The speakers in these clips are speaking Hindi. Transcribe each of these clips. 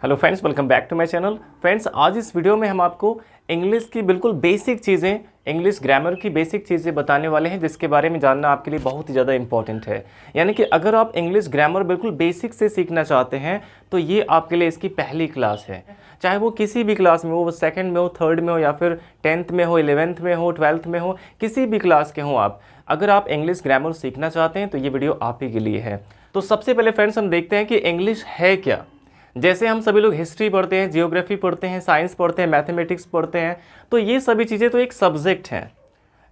Hello friends, welcome back to my channel. Friends, आज इस वीडियो में हम आपको इंग्लिश की बिल्कुल बेसिक चीज़ें, इंग्लिश ग्रामर की बेसिक चीज़ें बताने वाले हैं, जिसके बारे में जानना आपके लिए बहुत ही ज़्यादा इंपॉर्टेंट है। यानी कि अगर आप इंग्लिश ग्रामर बिल्कुल बेसिक से सीखना चाहते हैं तो ये आपके लिए इसकी पहली क्लास है। चाहे वो किसी भी क्लास में हो, वो सेकंड में हो, थर्ड में हो, या फिर 10th में हो, 11th में हो, 12th में हो, किसी भी क्लास के हो आप, अगर आप इंग्लिश ग्रामर सीखना चाहते हैं तो ये वीडियो आप ही के लिए है। तो सबसे पहले फ्रेंड्स हम देखते हैं कि इंग्लिश है क्या। जैसे हम सभी लोग हिस्ट्री पढ़ते हैं, जियोग्राफी पढ़ते हैं, साइंस पढ़ते हैं, मैथमेटिक्स पढ़ते हैं, तो ये सभी चीज़ें तो एक सब्जेक्ट हैं,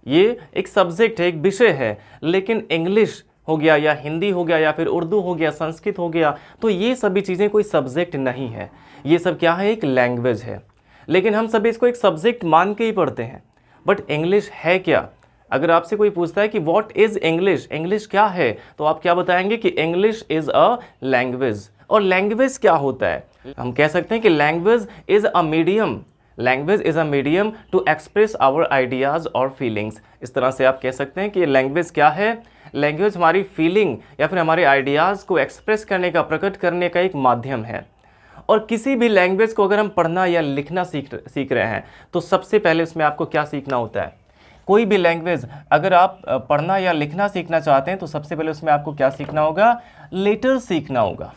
ये एक सब्जेक्ट है, एक विषय है। लेकिन इंग्लिश हो गया या हिंदी हो गया या फिर उर्दू हो गया, संस्कृत हो गया, तो ये सभी चीज़ें कोई सब्जेक्ट नहीं है। ये सब क्या है? एक लैंग्वेज है। लेकिन हम सभी इसको एक सब्जेक्ट मान के ही पढ़ते हैं। बट इंग्लिश है क्या? अगर आपसे कोई पूछता है कि व्हाट इज़ इंग्लिश, इंग्लिश क्या है, तो आप क्या बताएंगे कि इंग्लिश इज़ अ लैंग्वेज। और लैंग्वेज क्या होता है? हम कह सकते हैं कि language is a medium, language is a medium to express our ideas और फीलिंग्स। इस तरह से आप कह सकते हैं कि लैंग्वेज क्या है? लैंग्वेज हमारी फीलिंग या फिर हमारे आइडियाज़ को एक्सप्रेस करने का, प्रकट करने का एक माध्यम है। और किसी भी लैंग्वेज को अगर हम पढ़ना या लिखना सीख रहे हैं तो सबसे पहले उसमें आपको क्या सीखना होता है? कोई भी लैंग्वेज अगर आप पढ़ना या लिखना सीखना चाहते हैं तो सबसे पहले उसमें आपको क्या सीखना होगा? लेटर्स सीखना होगा।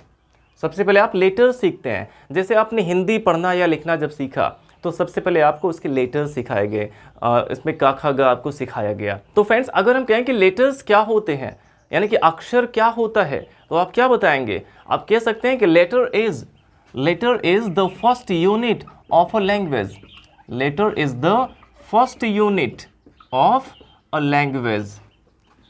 सबसे पहले आप लेटर्स सीखते हैं। जैसे आपने हिंदी पढ़ना या लिखना जब सीखा तो सबसे पहले आपको उसके लेटर्स सिखाए गए, इसमें का खा गा आपको सिखाया गया। तो फ्रेंड्स, अगर हम कहें कि लेटर्स क्या होते हैं, यानी कि अक्षर क्या होता है, तो आप क्या बताएंगे? आप कह सकते हैं कि letter is the first unit of a language. Letter is the first unit of a language.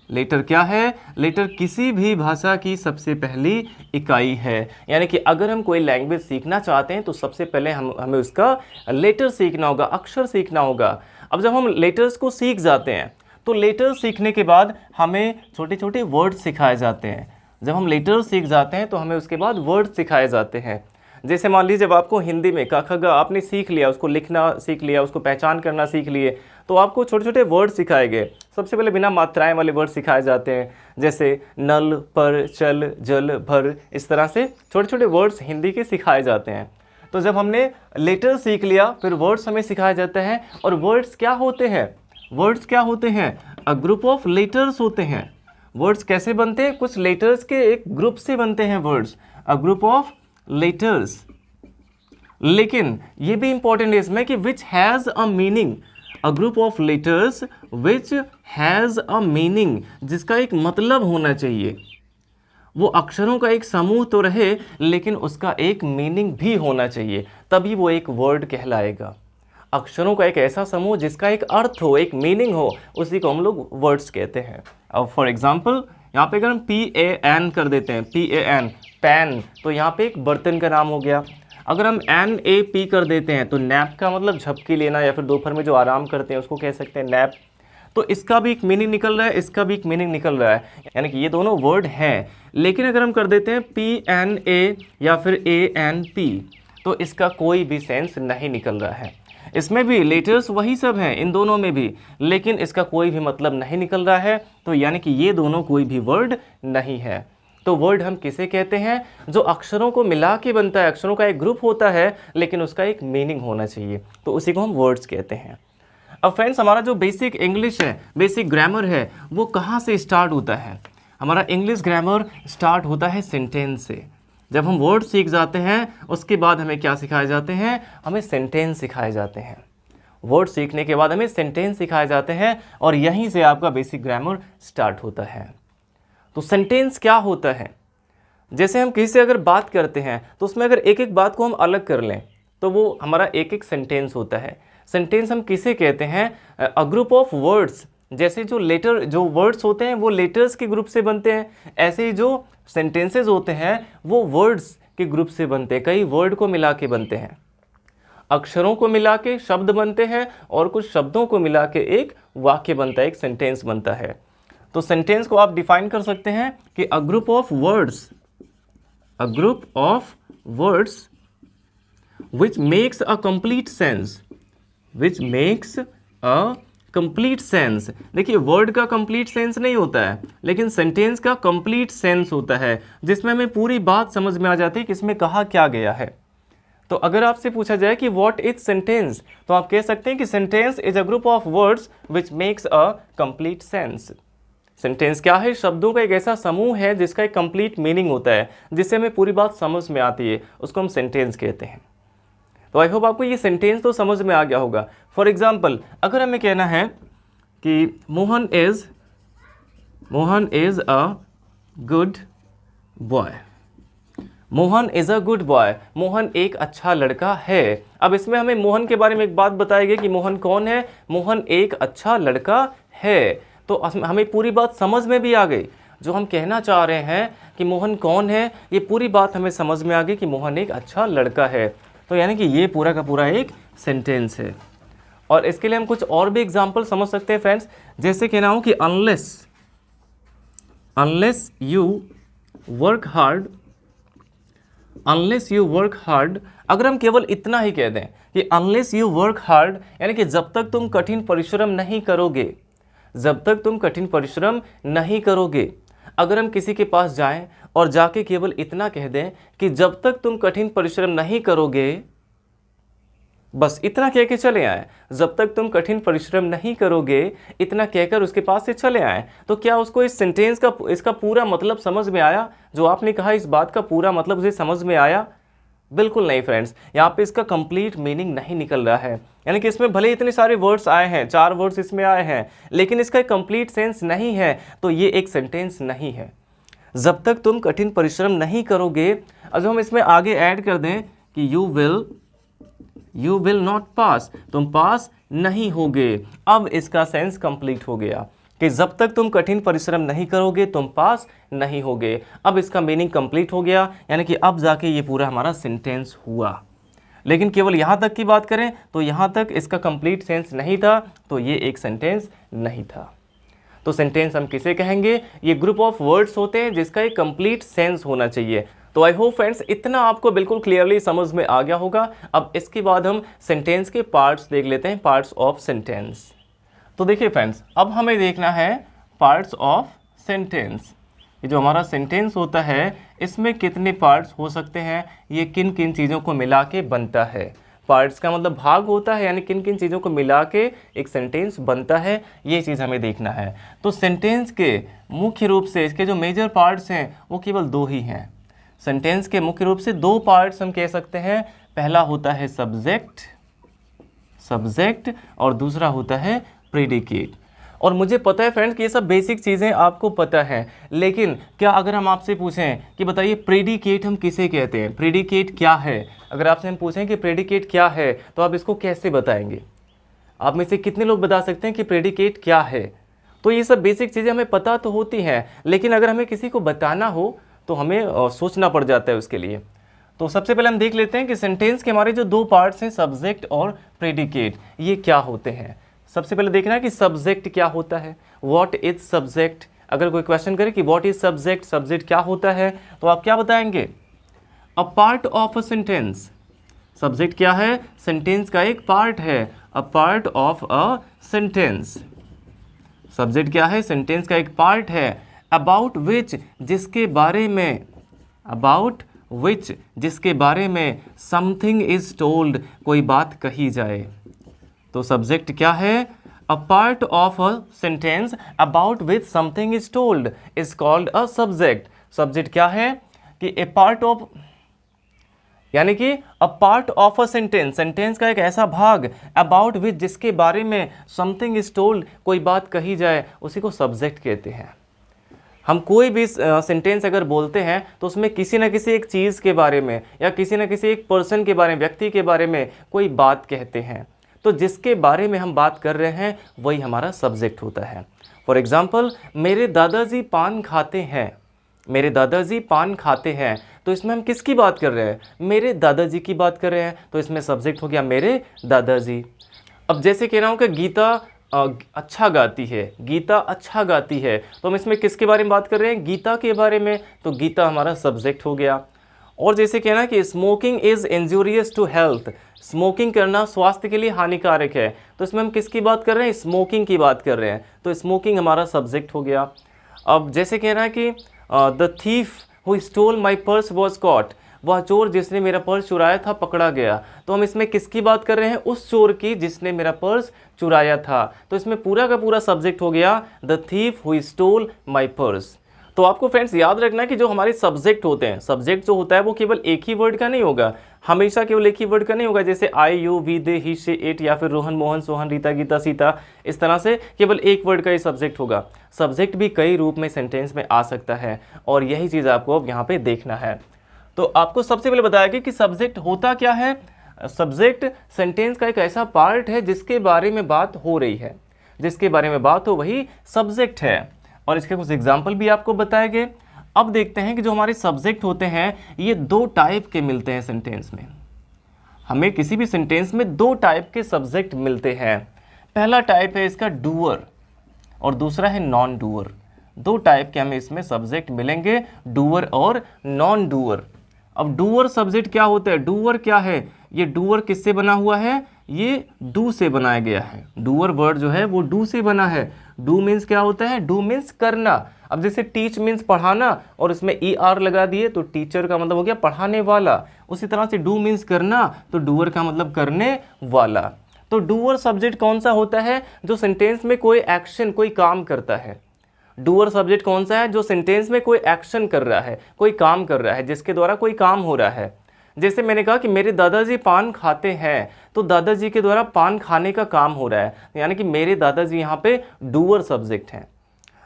Letter क्या है? लेटर किसी भी भाषा की सबसे पहली इकाई है। यानी कि अगर हम कोई लैंग्वेज सीखना चाहते हैं तो सबसे पहले हमें उसका लेटर सीखना होगा, अक्षर सीखना होगा। अब जब हम लेटर्स को सीख जाते हैं तो लेटर्स सीखने के बाद हमें छोटे छोटे वर्ड्स सिखाए जाते हैं। जब हम लेटर्स सीख जाते हैं तो हमें उसके बाद वर्ड्स सिखाए जाते हैं। जैसे मान लीजिए जब आपको हिंदी में का खा गा आपने सीख लिया, उसको लिखना सीख लिया, उसको पहचान करना सीख लिए, तो आपको छोटे छोटे वर्ड सिखाए गए। सबसे पहले बिना मात्राएं वाले वर्ड सिखाए जाते हैं, जैसे नल, पर, चल, जल, भर। इस तरह से छोटे छोटे वर्ड्स हिंदी के सिखाए जाते हैं। तो जब हमने लेटर सीख लिया फिर वर्ड्स हमें सिखाए जाते हैं। और वर्ड्स क्या होते हैं? वर्ड्स क्या होते हैं? अ ग्रुप ऑफ लेटर्स होते हैं। वर्ड्स कैसे बनते हैं? कुछ लेटर्स के एक ग्रुप से बनते हैं words, a group of letters. लेकिन ये भी इंपॉर्टेंट है इसमें कि which has a meaning, a group of letters which has a meaning, जिसका एक मतलब होना चाहिए। वो अक्षरों का एक समूह तो रहे लेकिन उसका एक मीनिंग भी होना चाहिए, तभी वो एक वर्ड कहलाएगा। अक्षरों का एक ऐसा समूह जिसका एक अर्थ हो, एक मीनिंग हो, उसी को हम लोग वर्ड्स कहते हैं। अब फॉर एग्जाम्पल यहाँ पे अगर हम PAN कर देते हैं, PAN, पैन, तो यहाँ पे एक बर्तन का नाम हो गया। अगर हम NAP कर देते हैं तो नैप का मतलब झपकी लेना, या फिर दोपहर में जो आराम करते हैं उसको कह सकते हैं नैप। तो इसका भी एक मीनिंग निकल रहा है, इसका भी एक मीनिंग निकल रहा है, यानी कि ये दोनों वर्ड हैं। लेकिन अगर हम कर देते हैं PNA या फिर ANP तो इसका कोई भी सेंस नहीं निकल रहा है। इसमें भी लेटर्स वही सब हैं, इन दोनों में भी, लेकिन इसका कोई भी मतलब नहीं निकल रहा है। तो यानी कि ये दोनों कोई भी वर्ड नहीं है। तो वर्ड हम किसे कहते हैं? जो अक्षरों को मिला के बनता है, अक्षरों का एक ग्रुप होता है लेकिन उसका एक मीनिंग होना चाहिए, तो उसी को हम वर्ड्स कहते हैं। अब फ्रेंड्स, हमारा जो बेसिक इंग्लिश है, बेसिक ग्रामर है, वो कहाँ से स्टार्ट होता है? हमारा इंग्लिश ग्रामर स्टार्ट होता है सेंटेंस से। जब हम वर्ड सीख जाते हैं उसके बाद हमें क्या सिखाए जाते हैं? हमें सेंटेंस सिखाए जाते हैं। वर्ड सीखने के बाद हमें सेंटेंस सिखाए जाते हैं और यहीं से आपका बेसिक ग्रामर स्टार्ट होता है। तो सेंटेंस क्या होता है? जैसे हम किसी से अगर बात करते हैं तो उसमें अगर एक एक बात को हम अलग कर लें तो वो हमारा एक एक सेंटेंस होता है। सेंटेंस हम किसे कहते हैं? A group of words. जैसे जो वर्ड्स होते हैं वो लेटर्स के ग्रुप से बनते हैं, ऐसे ही जो सेंटेंसेस होते हैं वो वर्ड्स के ग्रुप से बनते हैं, कई वर्ड को मिला के बनते हैं। अक्षरों को मिला के शब्द बनते हैं और कुछ शब्दों को मिला के एक वाक्य बनता है, एक सेंटेंस बनता है। तो सेंटेंस को आप डिफाइन कर सकते हैं कि a group of words which makes a complete sense। देखिए, वर्ड का कंप्लीट सेंस नहीं होता है लेकिन सेंटेंस का कंप्लीट सेंस होता है, जिसमें हमें पूरी बात समझ में आ जाती है कि इसमें कहा क्या गया है। तो अगर आपसे पूछा जाए कि व्हाट इज सेंटेंस, तो आप कह सकते हैं कि sentence is a group of words which makes a complete sense. Sentence क्या है? शब्दों का एक ऐसा समूह है जिसका एक कंप्लीट मीनिंग होता है, जिससे हमें पूरी बात समझ में आती है, उसको हम सेंटेंस कहते हैं। तो आई होप आपको ये सेंटेंस तो समझ में आ गया होगा। फॉर एग्जाम्पल, अगर हमें कहना है कि Mohan is a good boy. Mohan is a good boy, Mohan एक अच्छा लड़का है। अब इसमें हमें मोहन के बारे में एक बात बताई गई कि मोहन कौन है? मोहन एक अच्छा लड़का है। तो हमें पूरी बात समझ में भी आ गई। जो हम कहना चाह रहे हैं कि मोहन कौन है, ये पूरी बात हमें समझ में आ गई कि मोहन एक अच्छा लड़का है। तो यानी कि ये पूरा का पूरा एक सेंटेंस है। और इसके लिए हम कुछ और भी एग्जाम्पल समझ सकते हैं फ्रेंड्स। जैसे कहना हो कि अनलेस यू वर्क हार्ड, अगर हम केवल इतना ही कह दें कि अनलेस यू वर्क हार्ड, यानी कि जब तक तुम कठिन परिश्रम नहीं करोगे, जब तक तुम कठिन परिश्रम नहीं करोगे। अगर हम किसी के पास जाएं और जाके केवल इतना कह दें कि जब तक तुम कठिन परिश्रम नहीं करोगे, बस इतना कह के चले आए, जब तक तुम कठिन परिश्रम नहीं करोगे, इतना कहकर उसके पास से चले आए, तो क्या उसको इस सेंटेंस का इसका पूरा मतलब समझ में आया? जो आपने कहा इस बात का पूरा मतलब उसे समझ में आया? बिल्कुल नहीं फ्रेंड्स, यहाँ पे इसका कंप्लीट मीनिंग नहीं निकल रहा है। यानी कि इसमें भले इतने सारे वर्ड्स आए हैं, 4 वर्ड्स इसमें आए हैं, लेकिन इसका कंप्लीट सेंस नहीं है, तो ये एक सेंटेंस नहीं है। जब तक तुम कठिन परिश्रम नहीं करोगे, अब हम इसमें आगे ऐड कर दें कि यू विल नॉट पास, तुम पास नहीं होगे, अब इसका सेंस कंप्लीट हो गया कि जब तक तुम कठिन परिश्रम नहीं करोगे तुम पास नहीं होगे। अब इसका मीनिंग कंप्लीट हो गया, यानी कि अब जाके ये पूरा हमारा सेंटेंस हुआ। लेकिन केवल यहाँ तक की बात करें तो यहाँ तक इसका कंप्लीट सेंस नहीं था, तो ये एक सेंटेंस नहीं था। तो सेंटेंस हम किसे कहेंगे? ये ग्रुप ऑफ वर्ड्स होते हैं जिसका एक कंप्लीट सेंस होना चाहिए। तो आई होप फ्रेंड्स इतना आपको बिल्कुल क्लियरली समझ में आ गया होगा। अब इसके बाद हम सेंटेंस के पार्ट्स देख लेते हैं, पार्ट्स ऑफ सेंटेंस। तो देखिए फ्रेंड्स, अब हमें देखना है पार्ट्स ऑफ सेंटेंस। ये जो हमारा सेंटेंस होता है इसमें कितने पार्ट्स हो सकते हैं, ये किन किन चीज़ों को मिला के बनता है। पार्ट्स का मतलब भाग होता है, यानी किन किन चीज़ों को मिला के एक सेंटेंस बनता है, ये चीज़ हमें देखना है। तो सेंटेंस के मुख्य रूप से इसके जो मेजर पार्ट्स हैं वो केवल 2 ही हैं। सेंटेंस के मुख्य रूप से 2 पार्ट्स हम कह सकते हैं। पहला होता है सब्जेक्ट और दूसरा होता है प्रेडिकेट। और मुझे पता है फ्रेंड्स कि ये सब बेसिक चीज़ें आपको पता हैं, लेकिन क्या अगर हम आपसे पूछें कि बताइए प्रेडिकेट हम किसे कहते हैं, प्रेडिकेट क्या है, अगर आपसे हम पूछें कि प्रेडिकेट क्या है तो आप इसको कैसे बताएंगे? आप में से कितने लोग बता सकते हैं कि प्रेडिकेट क्या है? तो ये सब बेसिक चीज़ें हमें पता तो होती हैं, लेकिन अगर हमें किसी को बताना हो तो हमें सोचना पड़ जाता है उसके लिए। तो सबसे पहले हम देख लेते हैं कि सेंटेंस के हमारे जो 2 पार्ट्स हैं, सब्जेक्ट और प्रेडिकेट, ये क्या होते हैं। सबसे पहले देखना है कि सब्जेक्ट क्या होता है, व्हाट इज सब्जेक्ट। अगर कोई क्वेश्चन करे कि व्हाट इज सब्जेक्ट, सब्जेक्ट क्या होता है, तो आप क्या बताएंगे? A part of a sentence. Subject क्या है? सेंटेंस का एक पार्ट है। A part of a sentence, subject क्या है? सेंटेंस का एक पार्ट है। अबाउट विच, जिसके बारे में, अबाउट विच, जिसके बारे में, समथिंग इज टोल्ड, कोई बात कही जाए। तो सब्जेक्ट क्या है? A part of a sentence about which something is told is called a subject. Subject क्या है? कि ए पार्ट ऑफ, यानी कि a part of a sentence, sentence का एक ऐसा भाग, अबाउट विच, जिसके बारे में, समथिंग इज टोल्ड, कोई बात कही जाए, उसी को सब्जेक्ट कहते हैं। हम कोई भी सेंटेंस अगर बोलते हैं तो उसमें किसी न किसी एक चीज़ के बारे में या किसी न किसी एक पर्सन के बारे में, व्यक्ति के बारे में कोई बात कहते हैं। तो जिसके बारे में हम बात कर रहे हैं वही हमारा सब्जेक्ट होता है। फॉर एग्जाम्पल, मेरे दादाजी पान खाते हैं, मेरे दादाजी पान खाते हैं, तो इसमें हम किसकी बात कर रहे हैं? मेरे दादाजी की बात कर रहे हैं, तो इसमें सब्जेक्ट हो गया मेरे दादाजी। अब जैसे कह रहा हूँ कि गीता अच्छा गाती है, गीता अच्छा गाती है, तो हम इसमें किसके बारे में बात कर रहे हैं? गीता के बारे में, तो गीता हमारा सब्जेक्ट हो गया। और जैसे कहना कि smoking is injurious to health, smoking करना स्वास्थ्य के लिए हानिकारक है, तो इसमें हम किसकी बात कर रहे हैं? स्मोकिंग की बात कर रहे हैं, तो स्मोकिंग हमारा सब्जेक्ट हो गया। अब जैसे कहना है कि the thief who stole my purse was caught, वह चोर जिसने मेरा पर्स चुराया था पकड़ा गया। तो हम इसमें किसकी बात कर रहे हैं? उस चोर की जिसने मेरा पर्स चुराया था। तो इसमें पूरा का पूरा सब्जेक्ट हो गया the thief who stole my purse. तो आपको फ्रेंड्स याद रखना है कि जो हमारे सब्जेक्ट होते हैं, सब्जेक्ट जो होता है वो केवल एक ही वर्ड का नहीं होगा, हमेशा केवल एक ही वर्ड का नहीं होगा। जैसे I, you, we, they, he, she, it, या फिर रोहन, मोहन, सोहन, रीता, गीता, सीता, इस तरह से केवल एक वर्ड का ही सब्जेक्ट होगा। सब्जेक्ट भी कई रूप में सेंटेंस में आ सकता है और यही चीज़ आपको अब यहाँ पे देखना है। तो आपको सबसे पहले बताया गया कि सब्जेक्ट होता क्या है। सब्जेक्ट सेंटेंस का एक ऐसा पार्ट है जिसके बारे में बात हो रही है, जिसके बारे में बात हो वही सब्जेक्ट है। और इसके कुछ एग्जाम्पल भी आपको बताए गए। अब देखते हैं कि जो हमारे सब्जेक्ट होते हैं ये दो टाइप के मिलते हैं सेंटेंस में। हमें किसी भी सेंटेंस में दो टाइप के सब्जेक्ट मिलते हैं। पहला टाइप है इसका डूअर और दूसरा है नॉन डूअर। दो टाइप के हमें इसमें सब्जेक्ट मिलेंगे, डूअर और नॉन डूअर। अब डूअर सब्जेक्ट क्या होता है? डूअर क्या है? ये डूअर किससे बना हुआ है? ये डू से बनाया गया है। डूअर वर्ड जो है वो डू से बना है। डू मीन्स क्या होता है? डू मीन्स करना। अब जैसे टीच मीन्स पढ़ाना और इसमें ई आर लगा दिए तो टीचर का मतलब हो गया पढ़ाने वाला। उसी तरह से डू मीन्स करना तो डूअर का मतलब करने वाला। तो डूअर सब्जेक्ट कौन सा होता है? जो सेंटेंस में कोई एक्शन, कोई काम करता है। डूअर सब्जेक्ट कौन सा है? जो सेंटेंस में कोई एक्शन कर रहा है, कोई काम कर रहा है, जिसके द्वारा कोई काम हो रहा है। जैसे मैंने कहा कि मेरे दादाजी पान खाते हैं, तो दादाजी के द्वारा पान खाने का काम हो रहा है, यानी कि मेरे दादाजी यहाँ पे डूअर सब्जेक्ट हैं।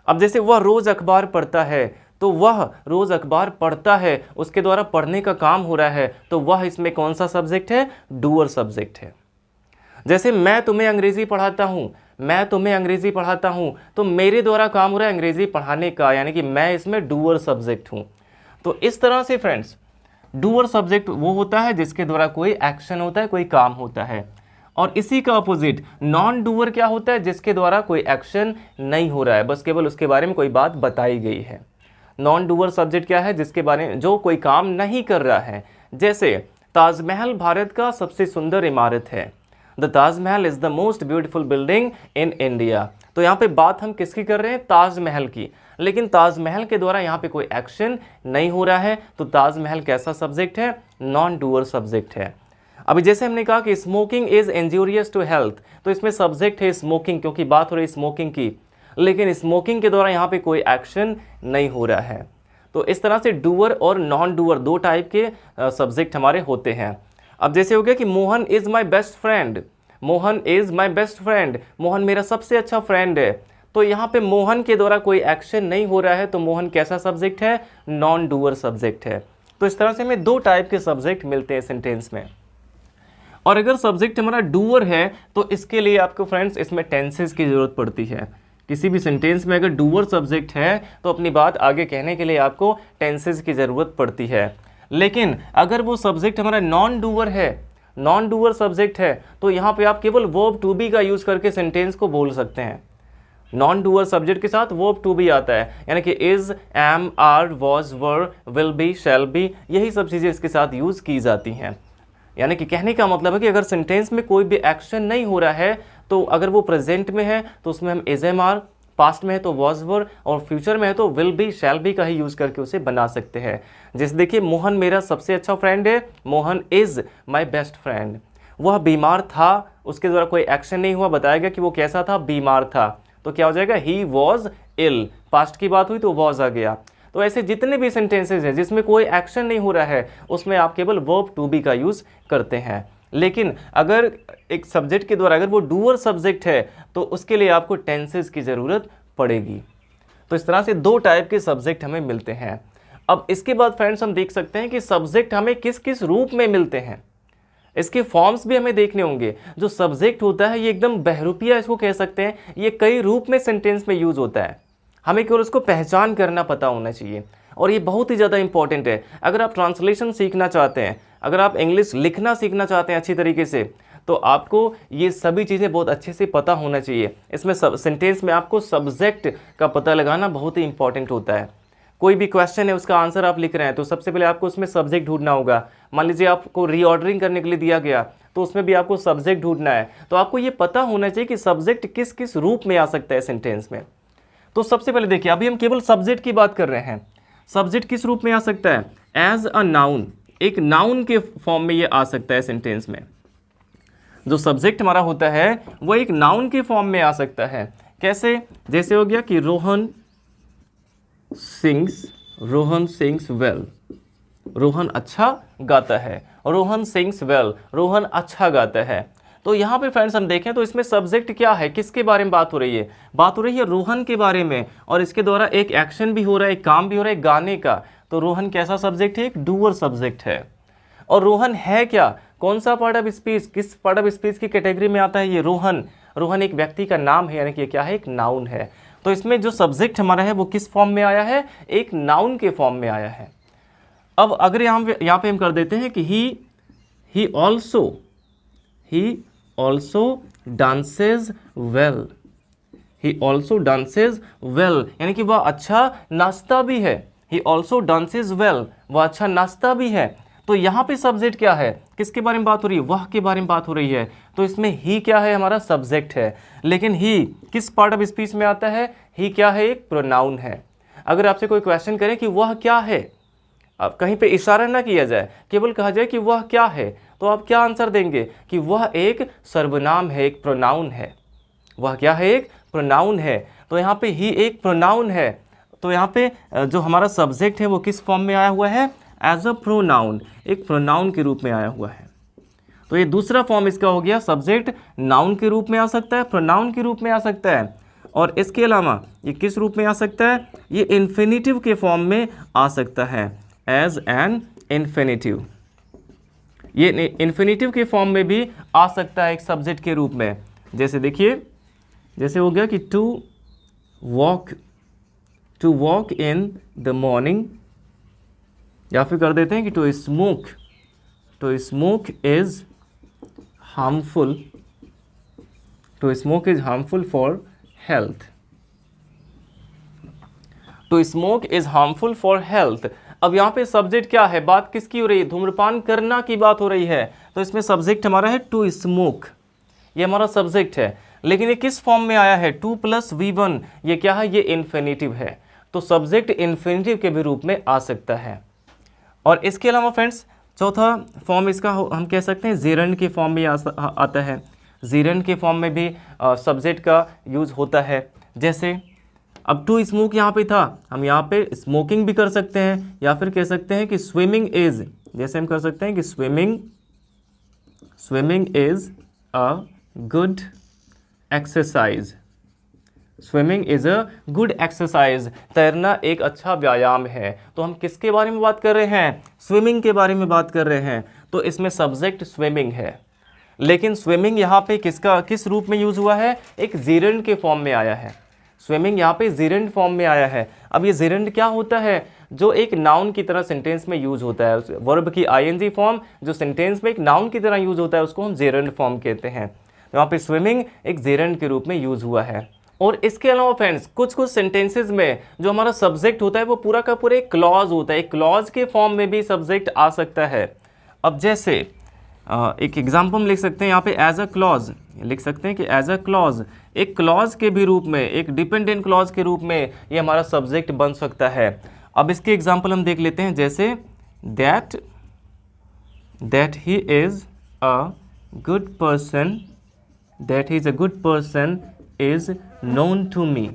अब जैसे वह रोज़ अखबार पढ़ता है, तो वह रोज़ अखबार पढ़ता है, उसके द्वारा पढ़ने का काम हो रहा है, तो वह इसमें कौन सा सब्जेक्ट है? डूअर सब्जेक्ट है। जैसे मैं तुम्हें अंग्रेज़ी पढ़ाता हूँ, मैं तुम्हें अंग्रेज़ी पढ़ाता हूँ, तो मेरे द्वारा काम हो रहा है अंग्रेज़ी पढ़ाने का, यानी कि मैं इसमें डूअर सब्जेक्ट हूँ। तो इस तरह से फ्रेंड्स डूअर सब्जेक्ट वो होता है जिसके द्वारा कोई एक्शन होता है, कोई काम होता है। और इसी का अपोजिट नॉन डूअर क्या होता है? जिसके द्वारा कोई एक्शन नहीं हो रहा है, बस केवल उसके बारे में कोई बात बताई गई है। नॉन डूअर सब्जेक्ट क्या है? जिसके बारे में जो कोई काम नहीं कर रहा है। जैसे ताजमहल भारत का सबसे सुंदर इमारत है। The Taj Mahal is the most beautiful building in India. तो यहाँ पे बात हम किसकी कर रहे हैं? ताजमहल की। लेकिन ताजमहल के द्वारा यहाँ पे कोई एक्शन नहीं हो रहा है, तो ताजमहल कैसा सब्जेक्ट है? नॉन डूअर सब्जेक्ट है। अभी जैसे हमने कहा कि smoking is injurious to health, तो इसमें सब्जेक्ट है स्मोकिंग, क्योंकि बात हो रही है स्मोकिंग की, लेकिन स्मोकिंग के द्वारा यहाँ पे कोई एक्शन नहीं हो रहा है। तो इस तरह से डूअर और नॉन डूअर दो टाइप के सब्जेक्ट हमारे होते हैं। अब जैसे हो गया कि Mohan is my best friend, Mohan is my best friend, Mohan मेरा सबसे अच्छा फ्रेंड है। तो यहाँ पे मोहन के द्वारा कोई एक्शन नहीं हो रहा है, तो मोहन कैसा सब्जेक्ट है? नॉन डूअर सब्जेक्ट है। तो इस तरह से हमें दो टाइप के सब्जेक्ट मिलते हैं सेंटेंस में। और अगर सब्जेक्ट हमारा डूअर है तो इसके लिए आपको फ्रेंड्स इसमें टेंसेस की ज़रूरत पड़ती है। किसी भी सेंटेंस में अगर डूअर सब्जेक्ट है तो अपनी बात आगे कहने के लिए आपको टेंसेस की ज़रूरत पड़ती है। लेकिन अगर वो सब्जेक्ट हमारा नॉन डूअर है, नॉन डूअर सब्जेक्ट है, तो यहाँ पे आप केवल वर्ब टू बी का यूज़ करके सेंटेंस को बोल सकते हैं। नॉन डूअर सब्जेक्ट के साथ वर्ब टू बी आता है, यानी कि is, am, are, was, were, will be, shall be, यही सब चीज़ें इसके साथ यूज़ की जाती हैं। यानी कि कहने का मतलब है कि अगर सेंटेंस में कोई भी एक्शन नहीं हो रहा है, तो अगर वो प्रेजेंट में है तो उसमें हम इज, एम, आर, पास्ट में है तो वॉज, वर, और फ्यूचर में है तो विल बी, शैल बी का ही यूज़ करके उसे बना सकते हैं। जैसे देखिए, मोहन मेरा सबसे अच्छा फ्रेंड है, Mohan is my best friend. वह बीमार था, उसके द्वारा कोई एक्शन नहीं हुआ, बताया गया कि वो कैसा था? बीमार था। तो क्या हो जाएगा? ही वॉज इल, पास्ट की बात हुई तो वॉज आ गया। तो ऐसे जितने भी सेंटेंसेज हैं जिसमें कोई एक्शन नहीं हो रहा है, उसमें आप केवल वर्ब टू बी का यूज़ करते हैं। लेकिन अगर एक सब्जेक्ट के द्वारा अगर वो डूअर सब्जेक्ट है तो उसके लिए आपको टेंसेस की ज़रूरत पड़ेगी। तो इस तरह से दो टाइप के सब्जेक्ट हमें मिलते हैं। अब इसके बाद फ्रेंड्स हम देख सकते हैं कि सब्जेक्ट हमें किस किस रूप में मिलते हैं। इसके फॉर्म्स भी हमें देखने होंगे। जो सब्जेक्ट होता है ये एकदम बहरूपिया इसको कह सकते हैं, ये कई रूप में सेंटेंस में यूज़ होता है। हमें केवल उसको पहचान करना पता होना चाहिए, और ये बहुत ही ज़्यादा इंपॉर्टेंट है। अगर आप ट्रांसलेशन सीखना चाहते हैं, अगर आप इंग्लिश लिखना सीखना चाहते हैं अच्छी तरीके से, तो आपको ये सभी चीज़ें बहुत अच्छे से पता होना चाहिए। इसमें सेंटेंस में आपको सब्जेक्ट का पता लगाना बहुत ही इंपॉर्टेंट होता है। कोई भी क्वेश्चन है उसका आंसर आप लिख रहे हैं तो सबसे पहले आपको उसमें सब्जेक्ट ढूंढना होगा। मान लीजिए आपको रीऑर्डरिंग करने के लिए दिया गया तो उसमें भी आपको सब्जेक्ट ढूंढना है। तो आपको ये पता होना चाहिए कि सब्जेक्ट किस किस रूप में आ सकता है सेंटेंस में। तो सबसे पहले देखिए, अभी हम केवल सब्जेक्ट की बात कर रहे हैं। सब्जेक्ट किस रूप में आ सकता है? एज अ नाउन, एक नाउन के फॉर्म में ये आ सकता है सेंटेंस में। जो सब्जेक्ट हमारा होता है वो एक नाउन के फॉर्म में आ सकता है। कैसे? जैसे हो गया कि रोहन सिंग्स वेल, रोहन अच्छा गाता है, रोहन सिंग्स वेल, रोहन अच्छा गाता है। तो यहाँ पे फ्रेंड्स हम देखें तो इसमें सब्जेक्ट क्या है, किसके बारे में बात हो रही है? बात हो रही है रोहन के बारे में, और इसके द्वारा एक एक्शन भी हो रहा है, एक काम भी हो रहा है गाने का। तो रोहन कैसा सब्जेक्ट है? एक डूअर सब्जेक्ट है। और रोहन है क्या? कौन सा पार्ट ऑफ स्पीच, किस पार्ट ऑफ स्पीच की कैटेगरी में आता है ये रोहन? रोहन एक व्यक्ति का नाम है, यानी कि क्या है? एक नाउन है। तो इसमें जो सब्जेक्ट हमारा है वो किस फॉर्म में आया है? एक नाउन के फॉर्म में आया है। अब अगर यहाँ पे हम कर देते हैं कि he also dances well, he also dances well, यानी कि वह अच्छा नाचता भी है। ही ऑल्सो डांसेज वेल, वह अच्छा नाचता भी है। तो यहाँ पे सब्जेक्ट क्या है? किसके बारे में बात हो रही है? वह के बारे में बात हो रही है। तो इसमें ही क्या है? हमारा सब्जेक्ट है। लेकिन ही किस पार्ट ऑफ स्पीच में आता है? ही क्या है? एक प्रोनाउन है। अगर आपसे कोई क्वेश्चन करे कि वह क्या है, अब कहीं पे इशारा ना किया जाए, केवल कहा जाए कि वह क्या है, तो आप क्या आंसर देंगे? कि वह एक सर्वनाम है, एक प्रोनाउन है। वह क्या है? एक प्रोनाउन है। तो यहाँ पे ही एक प्रोनाउन है। तो यहाँ पे जो हमारा सब्जेक्ट है वो किस फॉर्म में आया हुआ है? एज अ प्रोनाउन, एक प्रोनाउन के रूप में आया हुआ है। तो ये दूसरा फॉर्म इसका हो गया। सब्जेक्ट नाउन के रूप में आ सकता है, प्रोनाउन के रूप में आ सकता है, और इसके अलावा ये किस रूप में आ सकता है? ये इन्फिनिटिव के फॉर्म में आ सकता है, एज एन इन्फिनिटिव। ये इन्फिनिटिव के फॉर्म में भी आ सकता है एक सब्जेक्ट के रूप में। जैसे देखिए, जैसे हो गया कि to walk in the morning, या फिर कर देते हैं कि to smoke is harmful, for health. To smoke is harmful for health. अब यहाँ पे सब्जेक्ट क्या है? बात किसकी हो रही है? धूम्रपान करना की बात हो रही है। तो इसमें सब्जेक्ट हमारा है टू स्मोक, ये हमारा सब्जेक्ट है। लेकिन ये किस फॉर्म में आया है? 2 + V1, ये क्या है? ये इन्फिनिटिव है। तो सब्जेक्ट इन्फिनिटिव के भी रूप में आ सकता है। और इसके अलावा फ्रेंड्स चौथा फॉर्म इसका हम कह सकते हैं जेरंड के फॉर्म में आता है। जेरंड के फॉर्म में भी सब्जेक्ट का यूज होता है। जैसे अब टू स्मोक यहाँ पे था, हम यहाँ पे स्मोकिंग भी कर सकते हैं, या फिर कह सकते हैं कि स्विमिंग इज, जैसे हम कर सकते हैं कि swimming is a good exercise. Swimming is a good exercise, तैरना एक अच्छा व्यायाम है। तो हम किसके बारे में बात कर रहे हैं? स्विमिंग के बारे में बात कर रहे हैं। तो इसमें सब्जेक्ट स्विमिंग है। लेकिन स्विमिंग यहाँ पे किस रूप में यूज हुआ है? एक जेरंड के फॉर्म में आया है। स्विमिंग यहाँ पे जेरंड फॉर्म में आया है। अब ये जेरंड क्या होता है? जो एक नाउन की तरह सेंटेंस में यूज होता है, वर्ब की आईएनजी फॉर्म जो सेंटेंस में एक नाउन की तरह यूज होता है, उसको हम जेरंड फॉर्म कहते हैं। तो यहाँ पे स्विमिंग एक जेरंड के रूप में यूज हुआ है। और इसके अलावा फ्रेंड्स कुछ सेंटेंसेज में जो हमारा सब्जेक्ट होता है वो पूरा का पूरा एक क्लॉज होता है। एक क्लॉज के फॉर्म में भी सब्जेक्ट आ सकता है। अब जैसे एक एग्जाम्पल हम लिख सकते हैं यहाँ पे एज अ क्लॉज, लिख सकते हैं कि एज अ क्लॉज, एक क्लॉज के भी रूप में, एक डिपेंडेंट क्लॉज के रूप में ये हमारा सब्जेक्ट बन सकता है। अब इसके एग्जाम्पल हम देख लेते हैं। जैसे that he is a good person, is known to me,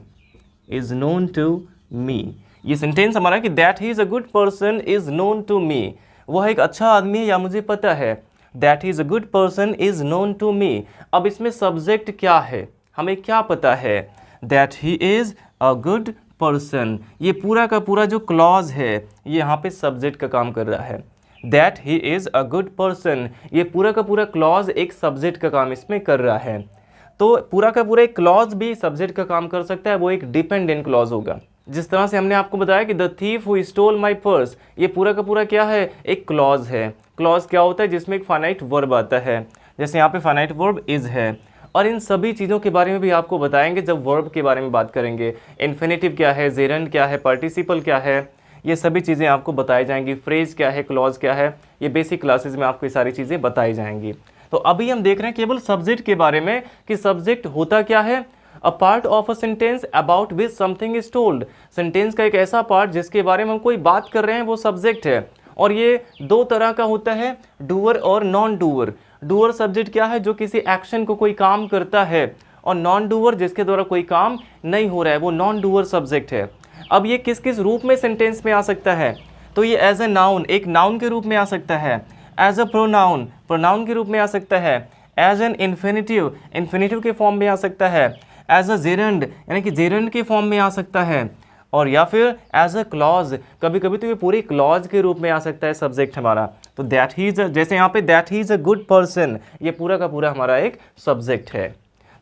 ये सेंटेंस हमारा है कि that he is a good person is known to me, वह एक अच्छा आदमी है या मुझे पता है। That he is a good person is known to me. अब इसमें सब्जेक्ट क्या है? हमें क्या पता है? That he is a good person, ये पूरा का पूरा जो क्लॉज है ये यहाँ पे सब्जेक्ट का काम कर रहा है। That he is a good person, ये पूरा का पूरा क्लॉज एक सब्जेक्ट का काम इसमें कर रहा है। तो पूरा का पूरा एक क्लॉज भी सब्जेक्ट का काम कर सकता है, वो एक डिपेंडेंट क्लॉज होगा। जिस तरह से हमने आपको बताया कि the thief who stole my purse, ये पूरा का पूरा क्या है? एक क्लॉज है। क्लॉज क्या होता है? जिसमें एक फाइनाइट वर्ब आता है, जैसे यहाँ पे फाइनाइट वर्ब इज है। और इन सभी चीज़ों के बारे में भी आपको बताएंगे जब वर्ब के बारे में बात करेंगे। इन्फिनिटिव क्या है, जेरंड क्या है, पार्टिसिपल क्या है, ये सभी चीज़ें आपको बताई जाएंगी। फ्रेज क्या है, क्लॉज क्या है, ये बेसिक क्लासेस में आपको ये सारी चीज़ें बताई जाएंगी। तो अभी हम देख रहे हैं केवल सब्जेक्ट के बारे में कि सब्जेक्ट होता क्या है। A part of a sentence about which something is told, sentence का एक ऐसा पार्ट जिसके बारे में हम कोई बात कर रहे हैं वो सब्जेक्ट है। और ये दो तरह का होता है, डूअर और नॉन डूअर। डूअर सब्जेक्ट क्या है, जो किसी एक्शन को कोई काम करता है, और नॉन डूअर जिसके द्वारा कोई काम नहीं हो रहा है, वो नॉन डूअर सब्जेक्ट है। अब ये किस किस रूप में सेंटेंस में आ सकता है, तो ये एज ए नाउन, एक नाउन के रूप में आ सकता है, एज अ प्रोनाउन, प्रोनाउन के रूप में आ सकता है, एज एन इन्फिनिटिव, इन्फिनिटिव के फॉर्म में आ सकता है, एज अ जेरंड यानी कि जेरंड के फॉर्म में आ सकता है, और या फिर एज अ क्लॉज, कभी कभी तो ये पूरी क्लॉज के रूप में आ सकता है सब्जेक्ट हमारा। तो दैट ही इज, जैसे यहाँ पे that he is a good person, ये पूरा का पूरा हमारा एक सब्जेक्ट है।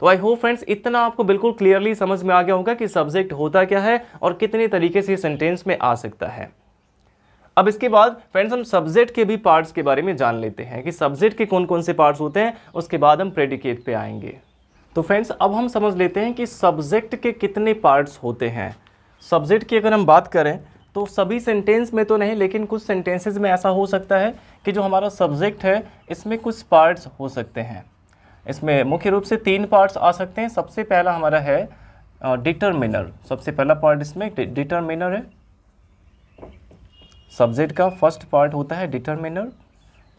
तो आई होप फ्रेंड्स इतना आपको बिल्कुल क्लियरली समझ में आ गया होगा कि सब्जेक्ट होता क्या है और कितने तरीके से सेंटेंस में आ सकता है। अब इसके बाद फ्रेंड्स हम सब्जेक्ट के भी पार्ट्स के बारे में जान लेते हैं कि सब्जेक्ट के कौन कौन से पार्ट्स होते हैं, उसके बाद हम प्रेडिकेट पे आएंगे। तो फ्रेंड्स अब हम समझ लेते हैं कि सब्जेक्ट के कितने पार्ट्स होते हैं। सब्जेक्ट की अगर हम बात करें तो सभी सेंटेंस में तो नहीं, लेकिन कुछ सेंटेंसेस में ऐसा हो सकता है कि जो हमारा सब्जेक्ट है इसमें कुछ पार्ट्स हो सकते हैं। इसमें मुख्य रूप से 3 पार्ट्स आ सकते हैं। सबसे पहला हमारा है डिटरमिनर, सबसे पहला पार्ट इसमें डिटरमिनर है। सब्जेक्ट का फर्स्ट पार्ट होता है डिटरमिनर।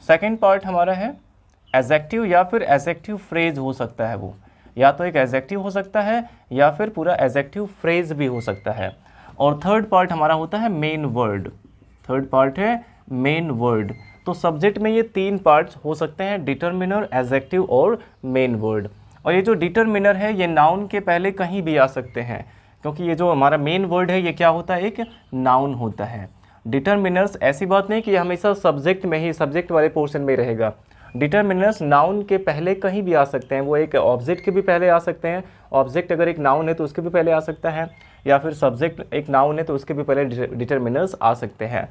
सेकंड पार्ट हमारा है एडजेक्टिव या फिर एडजेक्टिव फ्रेज हो सकता है, वो या तो एक एडजेक्टिव हो सकता है या फिर पूरा एडजेक्टिव फ्रेज भी हो सकता है। और थर्ड पार्ट हमारा होता है मेन वर्ड, थर्ड पार्ट है मेन वर्ड। तो सब्जेक्ट में ये 3 पार्ट्स हो सकते हैं, डिटरमिनर, एडजेक्टिव और मेन वर्ड। और ये जो डिटरमिनर है ये नाउन के पहले कहीं भी आ सकते हैं, क्योंकि ये जो हमारा मेन वर्ड है ये क्या होता है, एक नाउन होता है। डिटरमिनर्स ऐसी बात नहीं कि ये हमेशा सब्जेक्ट में ही, सब्जेक्ट वाले पोर्शन में रहेगा। डिटरमिनर्स नाउन के पहले कहीं भी आ सकते हैं, वो एक ऑब्जेक्ट के भी पहले आ सकते हैं। ऑब्जेक्ट अगर एक नाउन है तो उसके भी पहले आ सकता है, या फिर सब्जेक्ट एक नाउन है तो उसके भी पहले डिटरमिनर्स आ सकते हैं।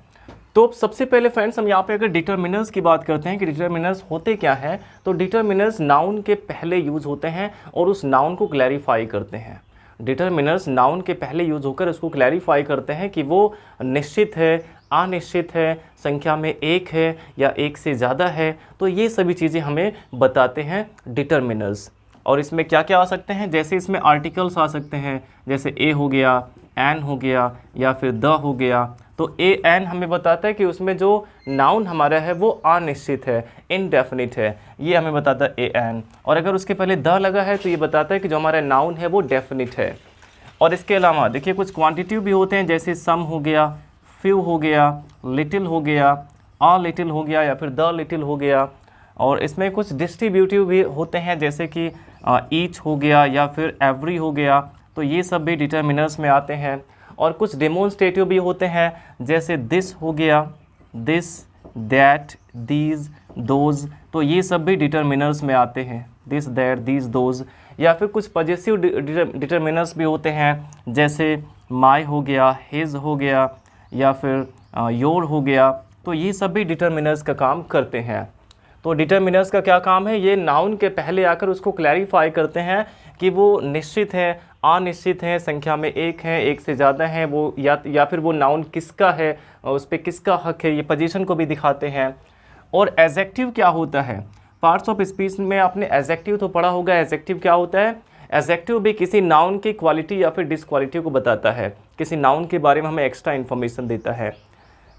तो सबसे पहले फ्रेंड्स हम यहाँ पे अगर डिटरमिनर्स की बात करते हैं कि डिटरमिनर्स होते क्या हैं, तो डिटरमिनर्स नाउन के पहले यूज़ होते हैं और उस नाउन को क्लैरिफाई करते हैं। डिटरमिनर्स नाउन के पहले यूज़ होकर उसको क्लैरिफाई करते हैं कि वो निश्चित है, अनिश्चित है, संख्या में 1 है या 1 से ज़्यादा है। तो ये सभी चीज़ें हमें बताते हैं डिटरमिनर्स। और इसमें क्या क्या आ सकते हैं, जैसे इसमें आर्टिकल्स आ सकते हैं, जैसे ए हो गया, एन हो गया या फिर द हो गया। तो ए एन हमें बताता है कि उसमें जो नाउन हमारा है वो अनिश्चित है, इनडेफिनिट है, ये हमें बताता है ए एन। और अगर उसके पहले द लगा है तो ये बताता है कि जो हमारा नाउन है वो डेफिनिट है। और इसके अलावा देखिए कुछ क्वांटिटिव भी होते हैं, जैसे सम हो गया, फ्यू हो गया, लिटिल हो गया, अ लिटिल हो गया या फिर द लिटिल हो गया। और इसमें कुछ डिस्ट्रीब्यूटिव भी होते हैं, जैसे कि ईच हो गया या फिर एवरी हो गया। तो ये सब भी डिटरमिनर्स में आते हैं। और कुछ डेमोन्स्ट्रेटिव भी होते हैं, जैसे दिस हो गया, दिस, दैट, दीज, दोज। तो ये सब भी डिटरमिनर्स में आते हैं, दिस, दैट, दीज, दोज। या फिर कुछ पॉजेसिव डिटरमिनर्स भी होते हैं, जैसे माई हो गया, हिज हो गया या फिर योर हो गया। तो ये सब भी डिटरमिनर्स का काम करते हैं। तो डिटरमिनर्स का क्या काम है, ये नाउन के पहले आकर उसको क्लैरिफाई करते हैं कि वो निश्चित है, अनिश्चित है, संख्या में 1 है, 1 से ज़्यादा है, वो या फिर वो नाउन किसका है, उस पर किसका हक है, ये पोजीशन को भी दिखाते हैं। और एडजेक्टिव क्या होता है, पार्ट्स ऑफ स्पीच में आपने एडजेक्टिव तो पढ़ा होगा। एडजेक्टिव क्या होता है, एडजेक्टिव भी किसी नाउन की क्वालिटी या फिर डिसक्वालिटी को बताता है, किसी नाउन के बारे में हमें एक्स्ट्रा इन्फॉर्मेशन देता है,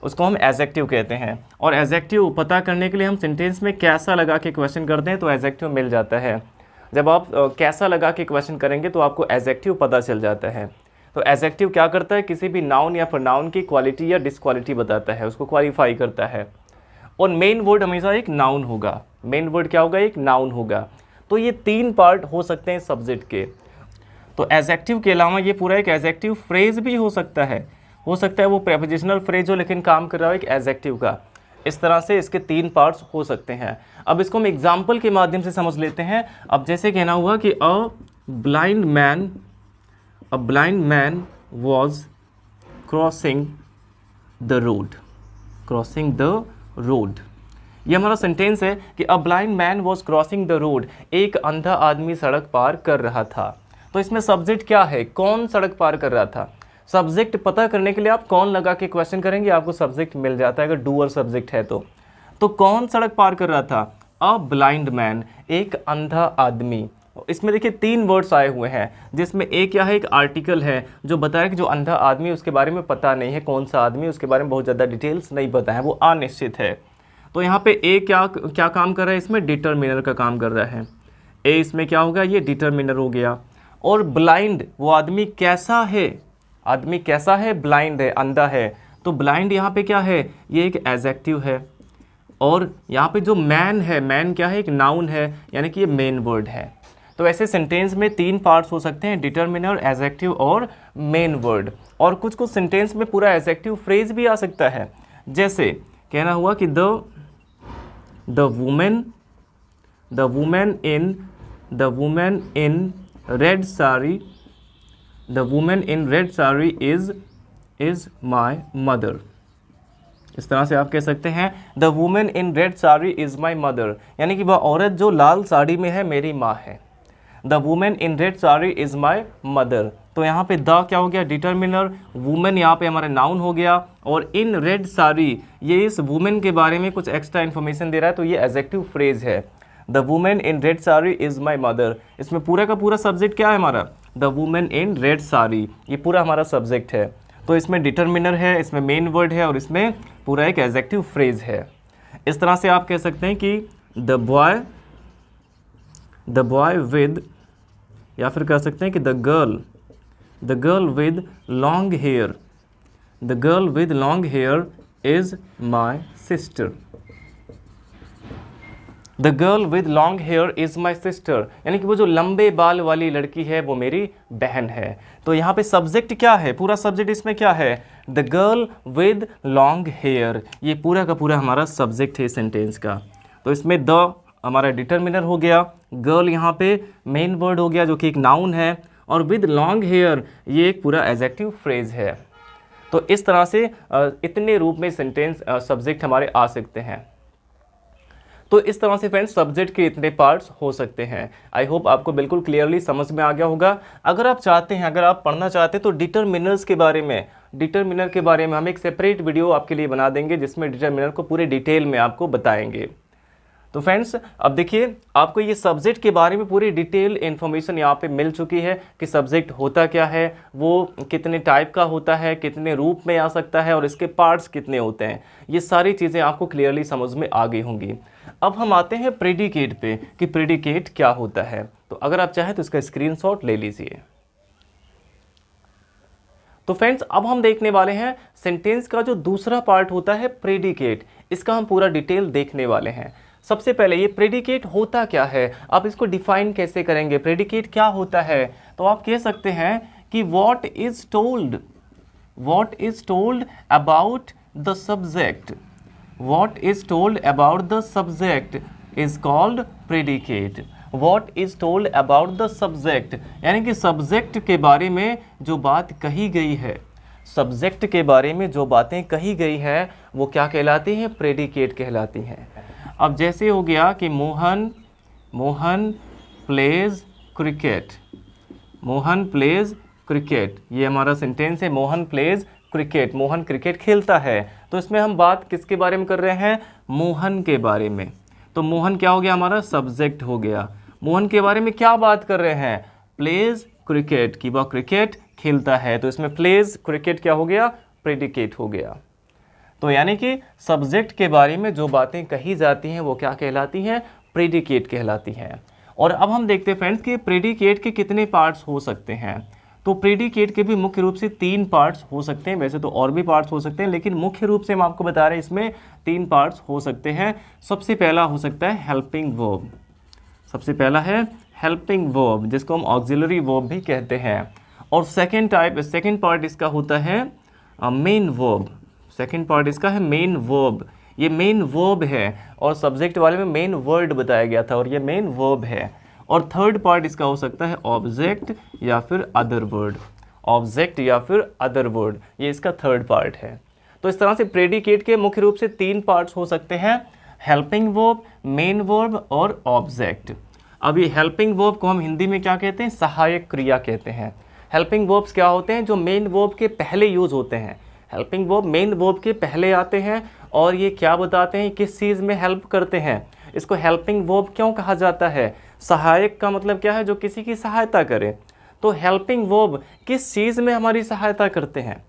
उसको हम एडजेक्टिव कहते हैं। और एडजेक्टिव पता करने के लिए हम सेंटेंस में कैसा लगा के क्वेश्चन करते हैं तो एडजेक्टिव मिल जाता है। जब आप कैसा लगा के क्वेश्चन करेंगे तो आपको एडजेक्टिव पता चल जाता है। तो एडजेक्टिव क्या करता है, किसी भी नाउन या प्रोनाउन की क्वालिटी या डिसक्वालिटी बताता है, उसको क्वालिफाई करता है। और मेन वर्ड हमेशा एक नाउन होगा, मेन वर्ड क्या होगा, एक नाउन होगा। तो ये 3 पार्ट हो सकते हैं सब्जेक्ट के। तो एडजेक्टिव के अलावा ये पूरा एक एडजेक्टिव फ्रेज भी हो सकता है वो प्रेपोजिशनल फ्रेज हो लेकिन काम कर रहा हो एक एडजेक्टिव का। इस तरह से इसके 3 पार्ट्स हो सकते हैं। अब इसको हम एग्जाम्पल के माध्यम से समझ लेते हैं। अब जैसे कहना हुआ कि a blind man was crossing the road. ये हमारा सेंटेंस है कि a blind man was crossing the road, एक अंधा आदमी सड़क पार कर रहा था। तो इसमें सब्जेक्ट क्या है, कौन सड़क पार कर रहा था। सब्जेक्ट पता करने के लिए आप कौन लगा के क्वेश्चन करेंगे, आपको सब्जेक्ट मिल जाता है अगर डूअर सब्जेक्ट है तो कौन सड़क पार कर रहा था, अ ब्लाइंड मैन, एक अंधा आदमी। इसमें देखिए 3 वर्ड्स आए हुए हैं, जिसमें एक क्या है, एक आर्टिकल है जो बता रहा है कि जो अंधा आदमी उसके बारे में पता नहीं है, कौन सा आदमी उसके बारे में बहुत ज़्यादा डिटेल्स नहीं पता है, वो अनिश्चित है। तो यहाँ पे ए क्या क्या काम कर रहा है, इसमें डिटरमिनर का काम कर रहा है। ए इसमें क्या होगा, ये डिटरमिनर हो गया। और ब्लाइंड, वो आदमी कैसा है, आदमी कैसा है, ब्लाइंड है, अंधा है। तो ब्लाइंड यहाँ पे क्या है, ये एक एडजेक्टिव है। और यहाँ पे जो मैन है, मैन क्या है, एक नाउन है, यानी कि ये मेन वर्ड है। तो ऐसे सेंटेंस में 3 पार्ट्स हो सकते हैं, डिटरमिनर, एडजेक्टिव और मेन वर्ड। और कुछ कुछ सेंटेंस में पूरा एडजेक्टिव फ्रेज भी आ सकता है। जैसे कहना हुआ कि the women in red sari, the women in red sari is my mother. इस तरह से आप कह सकते हैं the women in red sari is my mother, यानी कि वह औरत जो लाल साड़ी में है मेरी माँ है। The women in red sari is my mother. तो यहाँ पे द क्या हो गया, डिटरमिनर, वुमेन यहाँ पे हमारा नाउन हो गया, और इन रेड साड़ी ये इस वुमेन के बारे में कुछ एक्स्ट्रा इन्फॉर्मेशन दे रहा है, तो ये एडजेक्टिव फ्रेज है। The women in red sari is my mother, इसमें पूरा का पूरा सब्जेक्ट क्या है हमारा, the women in red sari, ये पूरा हमारा सब्जेक्ट है। तो इसमें डिटरमिनर है, इसमें मेन वर्ड है, और इसमें पूरा एक एडजेक्टिव फ्रेज है। इस तरह से आप कह सकते हैं कि द बॉय विद, या फिर कह सकते हैं कि the girl with long hair, the girl with long hair is my sister, the girl with long hair is my sister, यानी कि वो जो लंबे बाल वाली लड़की है वो मेरी बहन है। तो यहाँ पे सब्जेक्ट क्या है, पूरा सब्जेक्ट इसमें क्या है, the girl with long hair, ये पूरा का पूरा हमारा सब्जेक्ट है सेंटेंस का। तो इसमें द हमारा डिटरमिनर हो गया, गर्ल यहाँ पे मेन वर्ड हो गया जो कि एक नाउन है, और विद लॉन्ग हेयर ये एक पूरा एडजेक्टिव फ्रेज है। तो इस तरह से इतने रूप में सेंटेंस सब्जेक्ट हमारे आ सकते हैं। तो इस तरह से फ्रेंड्स सब्जेक्ट के इतने पार्ट्स हो सकते हैं। आई होप आपको बिल्कुल क्लियरली समझ में आ गया होगा। अगर आप चाहते हैं, अगर आप पढ़ना चाहते हैं तो डिटरमिनर के बारे में हम एक सेपरेट वीडियो आपके लिए बना देंगे, जिसमें डिटरमिनर को पूरे डिटेल में आपको बताएंगे। तो फ्रेंड्स अब देखिए, आपको ये सब्जेक्ट के बारे में पूरी डिटेल इन्फॉर्मेशन यहाँ पे मिल चुकी है कि सब्जेक्ट होता क्या है, वो कितने टाइप का होता है, कितने रूप में आ सकता है, और इसके पार्ट्स कितने होते हैं। ये सारी चीज़ें आपको क्लियरली समझ में आ गई होंगी। अब हम आते हैं प्रेडिकेट पे कि प्रेडिकेट क्या होता है। तो अगर आप चाहें तो इसका स्क्रीनशॉट ले लीजिए। तो फ्रेंड्स अब हम देखने वाले हैं सेंटेंस का जो दूसरा पार्ट होता है प्रेडिकेट, इसका हम पूरा डिटेल देखने वाले हैं। सबसे पहले ये प्रेडिकेट होता क्या है, आप इसको डिफाइन कैसे करेंगे, प्रेडिकेट क्या होता है। तो आप कह सकते हैं कि what is told about the subject, what is told about the subject is called predicate। what is told about the subject यानी कि सब्जेक्ट के बारे में जो बात कही गई है, सब्जेक्ट के बारे में जो बातें कही गई है वो क्या कहलाती हैं, प्रेडिकेट कहलाती हैं। अब जैसे हो गया कि Mohan pledge cricket, Mohan pledge cricket, ये हमारा सेंटेंस है, Mohan pledge cricket, Mohan cricket खेलता है। तो इसमें हम बात किसके बारे में कर रहे हैं, मोहन के बारे में। तो मोहन क्या हो गया, हमारा सब्जेक्ट हो गया। मोहन के बारे में क्या बात कर रहे हैं, प्लेज क्रिकेट, कि वह क्रिकेट खेलता है। तो इसमें प्लेज क्रिकेट क्या हो गया, प्रेडिकेट हो गया। तो यानी कि सब्जेक्ट के बारे में जो बातें कही जाती हैं वो क्या कहलाती हैं, प्रेडिकेट कहलाती हैं। और अब हम देखते हैं फ्रेंड्स कि प्रेडिकेट के कितने पार्ट्स हो सकते हैं। तो प्रेडिकेट के भी मुख्य रूप से 3 पार्ट्स हो सकते हैं, वैसे तो और भी पार्ट्स हो सकते हैं, लेकिन मुख्य रूप से हम आपको बता रहे हैं इसमें 3 पार्ट्स हो सकते हैं। सबसे पहला हो सकता है हेल्पिंग वर्ब, सबसे पहला है हेल्पिंग वर्ब, जिसको हम ऑक्सिलरी वर्ब भी कहते हैं। और सेकेंड पार्ट इसका होता है मेन वर्ब, सेकेंड पार्ट इसका है मेन वर्ब। ये मेन वर्ब है और सब्जेक्ट वाले में मेन वर्ड बताया गया था और ये मेन वर्ब है। और थर्ड पार्ट इसका हो सकता है ऑब्जेक्ट या फिर अदर वर्ड, ऑब्जेक्ट या फिर अदर वर्ड, ये इसका थर्ड पार्ट है। तो इस तरह से प्रेडिकेट के मुख्य रूप से 3 पार्ट्स हो सकते हैं, हेल्पिंग वर्ब, मेन वर्ब और ऑब्जेक्ट। अब ये हेल्पिंग वर्ब को हम हिंदी में क्या कहते हैं, सहायक क्रिया कहते हैं। हेल्पिंग वर्ब्स क्या होते हैं, जो मेन वर्ब के पहले यूज होते हैं। हेल्पिंग वर्ब मेन वर्ब के पहले आते हैं और ये क्या बताते हैं, किस चीज़ में हेल्प करते हैं, इसको हेल्पिंग वर्ब क्यों कहा जाता है? सहायक का मतलब क्या है? जो किसी की सहायता करे। तो हेल्पिंग वर्ब किस चीज़ में हमारी सहायता करते हैं?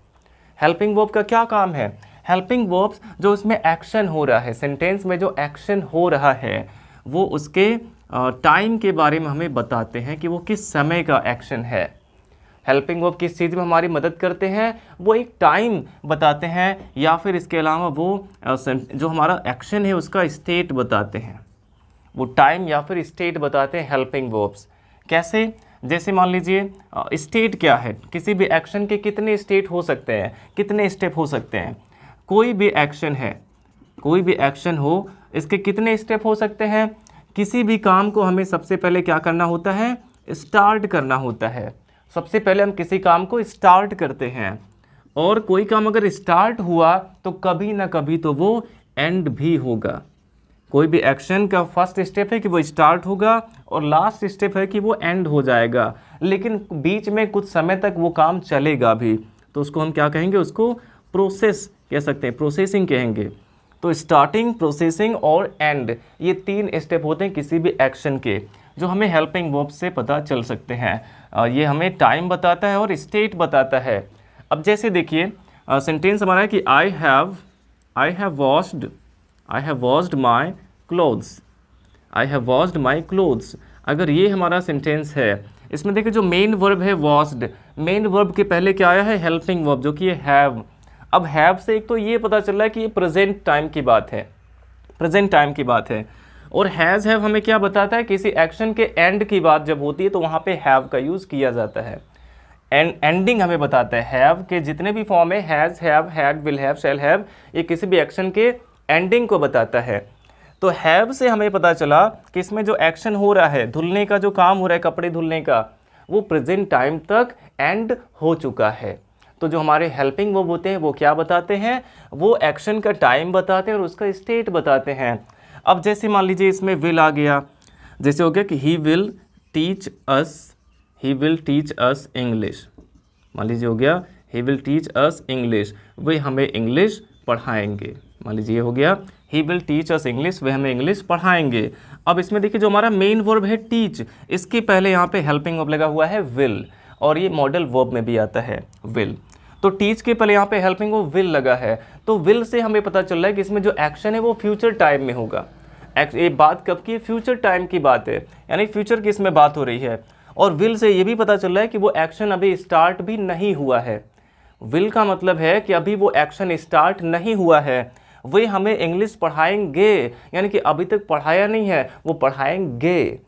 हेल्पिंग वर्ब का क्या काम है? हेल्पिंग वर्ब्स जो इसमें एक्शन हो रहा है, सेंटेंस में जो एक्शन हो रहा है, वो उसके टाइम के बारे में हमें बताते हैं कि वो किस समय का एक्शन है। हेल्पिंग वर्ब किस चीज़ में हमारी मदद करते हैं? वो एक टाइम बताते हैं, या फिर इसके अलावा वो जो हमारा एक्शन है उसका स्टेट बताते हैं। वो टाइम या फिर स्टेट बताते हैं हेल्पिंग वर्ब्स। कैसे? जैसे मान लीजिए स्टेट क्या है? किसी भी एक्शन के कितने स्टेट हो सकते हैं, कितने स्टेप हो सकते हैं? कोई भी एक्शन है, कोई भी एक्शन हो, इसके कितने स्टेप हो सकते हैं? किसी भी काम को हमें सबसे पहले क्या करना होता है? स्टार्ट करना होता है। सबसे पहले हम किसी काम को स्टार्ट करते हैं, और कोई काम अगर स्टार्ट हुआ तो कभी ना कभी तो वो एंड भी होगा। कोई भी एक्शन का फर्स्ट स्टेप है कि वो स्टार्ट होगा, और लास्ट स्टेप है कि वो एंड हो जाएगा, लेकिन बीच में कुछ समय तक वो काम चलेगा भी। तो उसको हम क्या कहेंगे? उसको प्रोसेस कह सकते हैं, प्रोसेसिंग कहेंगे। तो स्टार्टिंग, प्रोसेसिंग और एंड, ये 3 स्टेप होते हैं किसी भी एक्शन के, जो हमें हेल्पिंग वर्ब से पता चल सकते हैं। ये हमें टाइम बताता है और स्टेट बताता है। अब जैसे देखिए सेंटेंस हमारा है कि I have washed my clothes. I have washed my clothes. अगर ये हमारा सेंटेंस है, इसमें देखिए जो मेन वर्ब है वॉश्ड, मेन वर्ब के पहले क्या आया है? हेल्पिंग वर्ब, जो कि ये हैव। अब हैव से एक तो ये पता चल रहा है कि ये प्रेजेंट टाइम की बात है, प्रेजेंट टाइम की बात है। और हैज़ हैव हमें क्या बताता है? किसी एक्शन के एंड की बात जब होती है तो वहाँ पे हैव का यूज़ किया जाता है। एंडिंग हमें बताता है। हैव के जितने भी फॉर्म है, has, have, had, will have, shall have, ये किसी भी एक्शन के एंडिंग को बताता है। तो हैव से हमें पता चला कि इसमें जो एक्शन हो रहा है, धुलने का जो काम हो रहा है, कपड़े धुलने का, वो प्रेजेंट टाइम तक एंड हो चुका है। तो जो हमारे हेल्पिंग वर्ब होते हैं वो क्या बताते हैं? वो एक्शन का टाइम बताते हैं और उसका स्टेट बताते हैं। अब जैसे मान लीजिए इसमें विल आ गया, जैसे हो गया कि he will teach us English. मान लीजिए हो गया he will teach us English, वे हमें इंग्लिश पढ़ाएंगे। मान लीजिए हो गया he will teach us English, वे हमें इंग्लिश पढ़ाएंगे। अब इसमें देखिए जो हमारा मेन वर्ब है टीच, इसके पहले यहाँ पे हेल्पिंग वर्ब लगा हुआ है विल, और ये मॉडल वर्ब में भी आता है विल। तो टीच के पहले यहाँ पे हेल्पिंग वर्ब विल लगा है, तो विल से हमें पता चल रहा है कि इसमें जो एक्शन है वो फ्यूचर टाइम में होगा। ये बात कब की? फ्यूचर टाइम की बात है, यानी फ्यूचर की इसमें बात हो रही है। और विल से ये भी पता चल रहा है कि वो एक्शन अभी स्टार्ट भी नहीं हुआ है। विल का मतलब है कि अभी वो एक्शन स्टार्ट नहीं हुआ है, वे हमें इंग्लिश पढ़ाएंगे, यानी कि अभी तक पढ़ाया नहीं है, वो पढ़ाएंगे।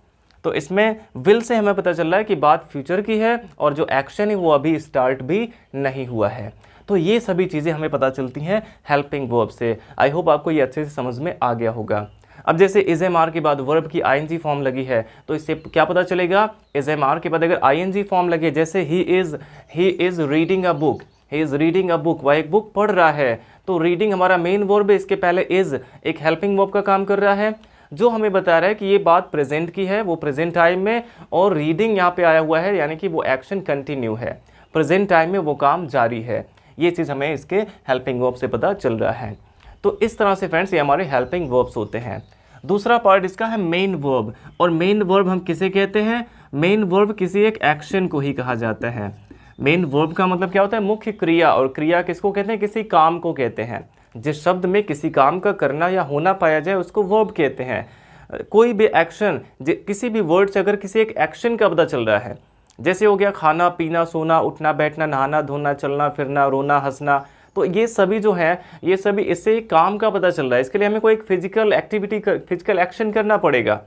तो इसमें विल से हमें पता चल रहा है कि बात फ्यूचर की है और जो एक्शन है वो अभी स्टार्ट भी नहीं हुआ है। तो ये सभी चीज़ें हमें पता चलती हैं हेल्पिंग वर्ब से। आई होप आपको ये अच्छे से समझ में आ गया होगा। अब जैसे इज एम आर के बाद वर्ब की आईएनजी फॉर्म लगी है, तो इससे क्या पता चलेगा? इज एम आर के बाद अगर आईएनजी फॉर्म लगे, जैसे he is reading a book, he is reading a book, वह एक बुक पढ़ रहा है। तो रीडिंग हमारा मेन वर्ब है, इसके पहले इज एक हेल्पिंग वर्ब का काम कर रहा है, जो हमें बता रहा है कि ये बात प्रेजेंट की है, वो प्रेजेंट टाइम में, और रीडिंग यहाँ पे आया हुआ है, यानी कि वो एक्शन कंटिन्यू है, प्रेजेंट टाइम में वो काम जारी है। ये चीज़ हमें इसके हेल्पिंग वर्ब से पता चल रहा है। तो इस तरह से फ्रेंड्स ये हमारे हेल्पिंग वर्ब्स होते हैं। दूसरा पार्ट इसका है मेन वर्ब, और मेन वर्ब हम किसे कहते हैं? मेन वर्ब किसी एक एक्शन को ही कहा जाता है। मेन वर्ब का मतलब क्या होता है? मुख्य क्रिया, और क्रिया किसको कहते हैं? किसी काम को कहते हैं। जिस शब्द में किसी काम का करना या होना पाया जाए उसको वर्ब कहते हैं। कोई भी एक्शन, किसी भी वर्ड से अगर किसी एक एक्शन का पता चल रहा है, जैसे हो गया खाना पीना, सोना उठना बैठना, नहाना धोना, चलना फिरना, रोना हंसना, तो ये सभी जो है ये सभी इससे एक काम का पता चल रहा है। इसके लिए हमें कोई एक फिजिकल एक्टिविटी, फिजिकल एक्शन करना पड़ेगा।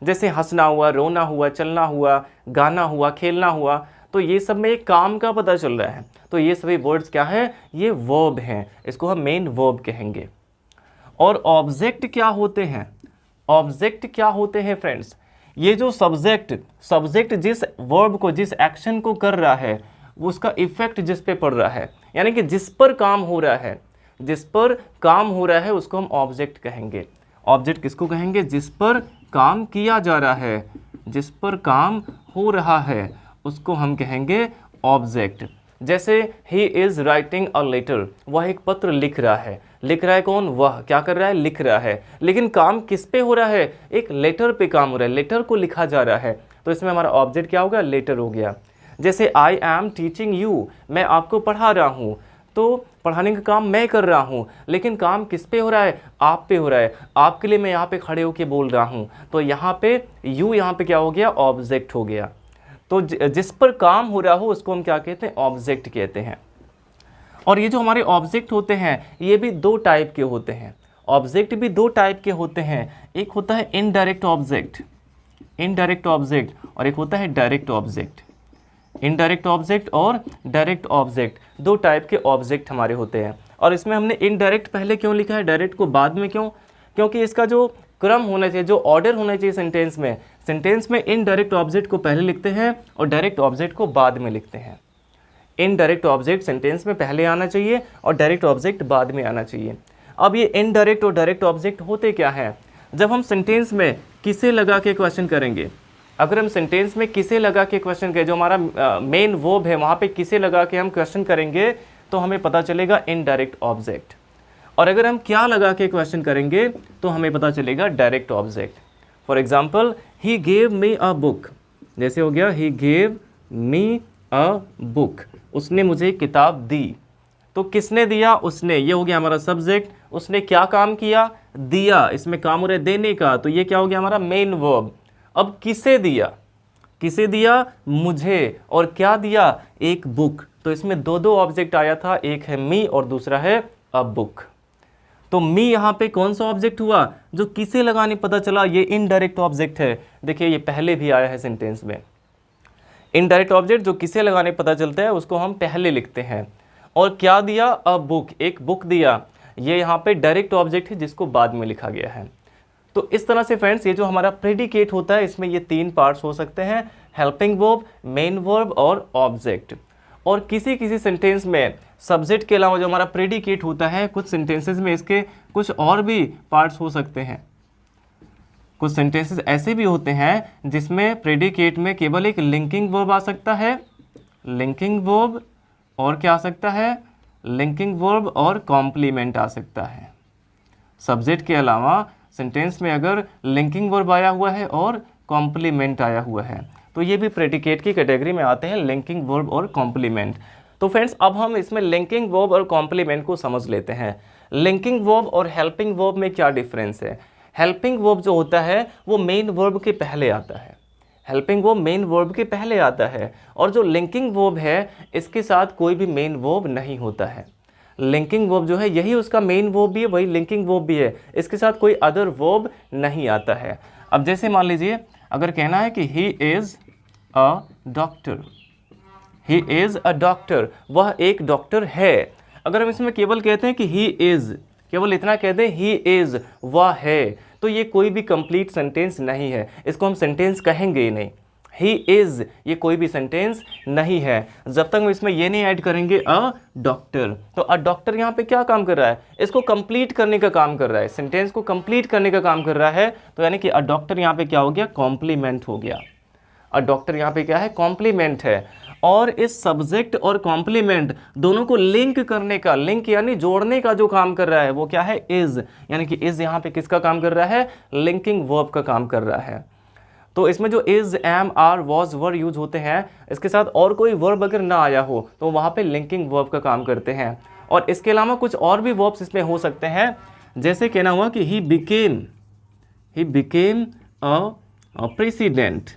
जैसे हंसना हुआ, रोना हुआ, चलना हुआ, गाना हुआ, खेलना हुआ, तो ये सब में एक काम का पता चल रहा है। तो ये सभी वर्ड्स क्या है? ये वर्ब हैं, इसको हम मेन वर्ब कहेंगे। और ऑब्जेक्ट क्या होते हैं? ऑब्जेक्ट क्या होते हैं फ्रेंड्स? ये जो सब्जेक्ट जिस वर्ब को, जिस एक्शन को कर रहा है, उसका इफेक्ट जिस पे पड़ रहा है, यानी कि जिस पर काम हो रहा है, जिस पर काम हो रहा है उसको हम ऑब्जेक्ट कहेंगे। ऑब्जेक्ट किसको कहेंगे? जिस पर काम किया जा रहा है, जिस पर काम हो रहा है उसको हम कहेंगे ऑब्जेक्ट। जैसे he is writing a letter, वह एक पत्र लिख रहा है। लिख रहा है कौन? वह। क्या कर रहा है? लिख रहा है। लेकिन काम किस पे हो रहा है? एक लेटर पे काम हो रहा है, लेटर को लिखा जा रहा है। तो इसमें हमारा ऑब्जेक्ट क्या होगा? लेटर हो गया। जैसे आई एम टीचिंग यू, मैं आपको पढ़ा रहा हूँ, तो पढ़ाने का काम मैं कर रहा हूँ, लेकिन काम किस पे हो रहा है? आप पे हो रहा है। आपके लिए मैं यहाँ पे खड़े होके बोल रहा हूँ, तो यहाँ पे यू यहाँ पे क्या हो गया? ऑब्जेक्ट हो गया। तो जिस पर काम हो रहा हो उसको हम क्या कहते हैं? ऑब्जेक्ट कहते हैं। और ये जो हमारे ऑब्जेक्ट होते हैं ये भी दो टाइप के होते हैं। ऑब्जेक्ट भी दो टाइप के होते हैं, एक होता है इनडायरेक्ट ऑब्जेक्ट, इनडायरेक्ट ऑब्जेक्ट, और एक होता है डायरेक्ट ऑब्जेक्ट। इनडायरेक्ट ऑब्जेक्ट और डायरेक्ट ऑब्जेक्ट, दो टाइप के ऑब्जेक्ट हमारे होते हैं। और इसमें हमने इनडायरेक्ट पहले क्यों लिखा है, डायरेक्ट को बाद में क्यों? क्योंकि इसका जो क्रम होना चाहिए, जो ऑर्डर होना चाहिए सेंटेंस में इनडायरेक्ट ऑब्जेक्ट को पहले लिखते हैं और डायरेक्ट ऑब्जेक्ट को बाद में लिखते हैं। इनडायरेक्ट ऑब्जेक्ट सेंटेंस में पहले आना चाहिए और डायरेक्ट ऑब्जेक्ट बाद में आना चाहिए। अब ये इनडायरेक्ट और डायरेक्ट ऑब्जेक्ट होते क्या हैं? जब हम सेंटेंस में किसे लगा के क्वेश्चन करेंगे, अगर हम सेंटेंस में किसे लगा के क्वेश्चन करें, जो हमारा मेन वर्ब है वहाँ पे किसे लगा के हम क्वेश्चन करेंगे, तो हमें पता चलेगा इनडायरेक्ट ऑब्जेक्ट। और अगर हम क्या लगा के क्वेश्चन करेंगे तो हमें पता चलेगा direct object. For example, he gave me a book, जैसे हो गया he gave me a book, उसने मुझे किताब दी। तो किसने दिया? उसने, ये हो गया हमारा सब्जेक्ट। उसने क्या काम किया? दिया। इसमें काम हो रहा है देने का, तो ये क्या हो गया हमारा मेन वर्ब। अब किसे दिया? किसे दिया? मुझे। और क्या दिया? एक बुक। तो इसमें दो दो ऑब्जेक्ट आया था, एक है मी और दूसरा है अ बुक। तो मी यहाँ पे कौन सा ऑब्जेक्ट हुआ? जो किसे लगाने पता चला, ये इनडायरेक्ट ऑब्जेक्ट है। देखिए ये पहले भी आया है सेंटेंस में। इनडायरेक्ट ऑब्जेक्ट जो किसे लगाने पता चलता है उसको हम पहले लिखते हैं। और क्या दिया? अ बुक, एक बुक दिया। ये यहाँ पे डायरेक्ट ऑब्जेक्ट है जिसको बाद में लिखा गया है। तो इस तरह से फ्रेंड्स ये जो हमारा प्रेडिकेट होता है इसमें ये तीन पार्ट्स हो सकते हैं, हेल्पिंग वर्ब, मेन वर्ब और ऑब्जेक्ट। और किसी किसी सेंटेंस में सब्जेक्ट के अलावा जो हमारा प्रेडिकेट होता है, कुछ सेंटेंसेस में इसके कुछ और भी पार्ट्स हो सकते हैं। कुछ सेंटेंसेस ऐसे भी होते हैं जिसमें प्रेडिकेट में केवल एक लिंकिंग वर्ब आ सकता है, लिंकिंग वर्ब, और क्या आ सकता है? लिंकिंग वर्ब और कॉम्प्लीमेंट आ सकता है। सब्जेक्ट के अलावा सेंटेंस में अगर लिंकिंग वर्ब आया हुआ है और कॉम्प्लीमेंट आया हुआ है तो ये भी प्रेडिकेट की कैटेगरी में आते हैं, लिंकिंग वर्ब और कॉम्प्लीमेंट। तो फ्रेंड्स अब हम इसमें लिंकिंग वर्ब और कॉम्प्लीमेंट को समझ लेते हैं। लिंकिंग वर्ब और हेल्पिंग वर्ब में क्या डिफरेंस है? हेल्पिंग वर्ब जो होता है वो मेन वर्ब के पहले आता है, हेल्पिंग वर्ब मेन वर्ब के पहले आता है। और जो लिंकिंग वर्ब है इसके साथ कोई भी मेन वर्ब नहीं होता है। लिंकिंग वर्ब जो है यही उसका मेन वर्ब भी है, वही लिंकिंग वर्ब भी है, इसके साथ कोई अदर वर्ब नहीं आता है। अब जैसे मान लीजिए अगर कहना है कि he is a doctor, he is a doctor, वह एक डॉक्टर है। अगर हम इसमें केवल कहते हैं कि ही इज़, केवल इतना कह दें ही इज़, वह है, तो ये कोई भी कंप्लीट सेंटेंस नहीं है, इसको हम सेंटेंस कहेंगे ही नहीं। ही इज़ ये कोई भी सेंटेंस नहीं है जब तक हम इसमें ये नहीं ऐड करेंगे अ डॉक्टर। तो अ डॉक्टर यहाँ पे क्या काम कर रहा है? इसको कंप्लीट करने का काम कर रहा है, सेंटेंस को कंप्लीट करने का काम कर रहा है। तो यानी कि अ डॉक्टर यहाँ पे क्या हो गया? कॉम्प्लीमेंट हो गया। अ डॉक्टर यहाँ पे क्या है? कॉम्प्लीमेंट है। और इस सब्जेक्ट और कॉम्प्लीमेंट दोनों को लिंक करने का, लिंक यानी जोड़ने का जो काम कर रहा है वो क्या है? इज़। यानी कि इज़ यहाँ पे किसका काम कर रहा है? लिंकिंग वर्ब का काम कर रहा है। तो इसमें जो is, am, are, was, were use होते हैं, इसके साथ और कोई वर्ब अगर ना आया हो तो वहाँ पे लिंकिंग वर्ब का काम करते हैं। और इसके अलावा कुछ और भी वर्ब्स इसमें हो सकते हैं, जैसे कहना हुआ कि he became a president,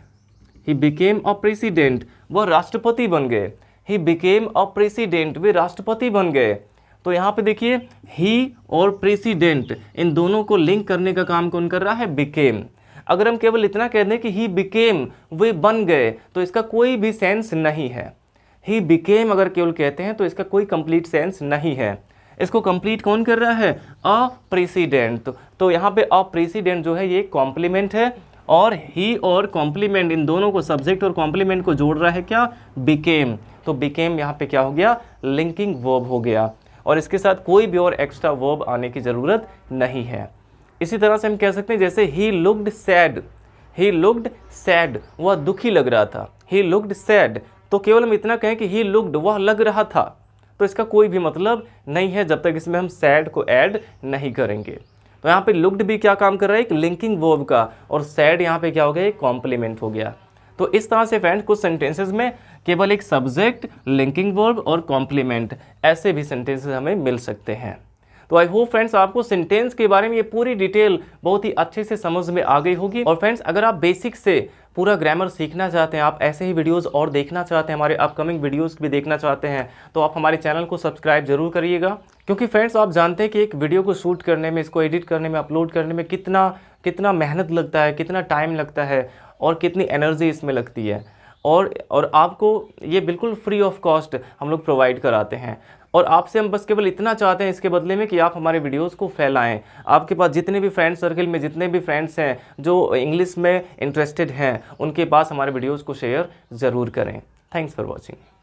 he became a president, वह राष्ट्रपति बन गए। ही बिकेम अ प्रेसिडेंट, वे राष्ट्रपति बन गए। तो यहाँ पे देखिए ही और प्रेसिडेंट इन दोनों को लिंक करने का काम कौन कर रहा है? बिकेम। अगर हम केवल इतना कह दें कि ही बिकेम, वे बन गए, तो इसका कोई भी सेंस नहीं है। ही बिकेम अगर केवल कहते हैं तो इसका कोई कंप्लीट सेंस नहीं है। इसको कंप्लीट कौन कर रहा है? A president. तो यहाँ पे अ प्रेसिडेंट जो है ये कॉम्प्लीमेंट है, और ही और कॉम्प्लीमेंट इन दोनों को, सब्जेक्ट और कॉम्प्लीमेंट को जोड़ रहा है क्या? बिकेम। तो बिकेम यहाँ पे क्या हो गया? लिंकिंग वर्ब हो गया, और इसके साथ कोई भी और एक्स्ट्रा वर्ब आने की ज़रूरत नहीं है। इसी तरह से हम कह सकते हैं जैसे he looked sad, he looked sad, वह दुखी लग रहा था, ही लुक्ड सैड, तो केवल हम इतना कहें कि ही लुक्ड, वह लग रहा था, तो इसका कोई भी मतलब नहीं है जब तक इसमें हम सैड को ऐड नहीं करेंगे। तो यहाँ पे लुक्ड भी क्या काम कर रहा है, एक लिंकिंग वर्ब का, और सैड यहाँ पे क्या हो गया, एक कॉम्प्लीमेंट हो गया। तो इस तरह से फ्रेंड्स कुछ सेंटेंसेस में केवल एक सब्जेक्ट, लिंकिंग वर्ब और कॉम्प्लीमेंट, ऐसे भी सेंटेंसेस हमें मिल सकते हैं। तो आई होप फ्रेंड्स आपको सेंटेंस के बारे में ये पूरी डिटेल बहुत ही अच्छे से समझ में आ गई होगी। और फ्रेंड्स अगर आप बेसिक से पूरा ग्रामर सीखना चाहते हैं, आप ऐसे ही वीडियोस और देखना चाहते हैं, हमारे अपकमिंग वीडियोस भी देखना चाहते हैं, तो आप हमारे चैनल को सब्सक्राइब जरूर करिएगा। क्योंकि फ्रेंड्स आप जानते हैं कि एक वीडियो को शूट करने में, इसको एडिट करने में, अपलोड करने में कितना मेहनत लगता है, कितना टाइम लगता है और कितनी एनर्जी इसमें लगती है। और आपको ये बिल्कुल फ्री ऑफ कॉस्ट हम लोग प्रोवाइड कराते हैं। और आपसे हम बस केवल इतना चाहते हैं इसके बदले में कि आप हमारे वीडियोस को फैलाएं। आपके पास जितने भी फ्रेंड सर्कल में जितने भी फ्रेंड्स हैं जो इंग्लिश में इंटरेस्टेड हैं, उनके पास हमारे वीडियोस को शेयर ज़रूर करें। Thanks for watching.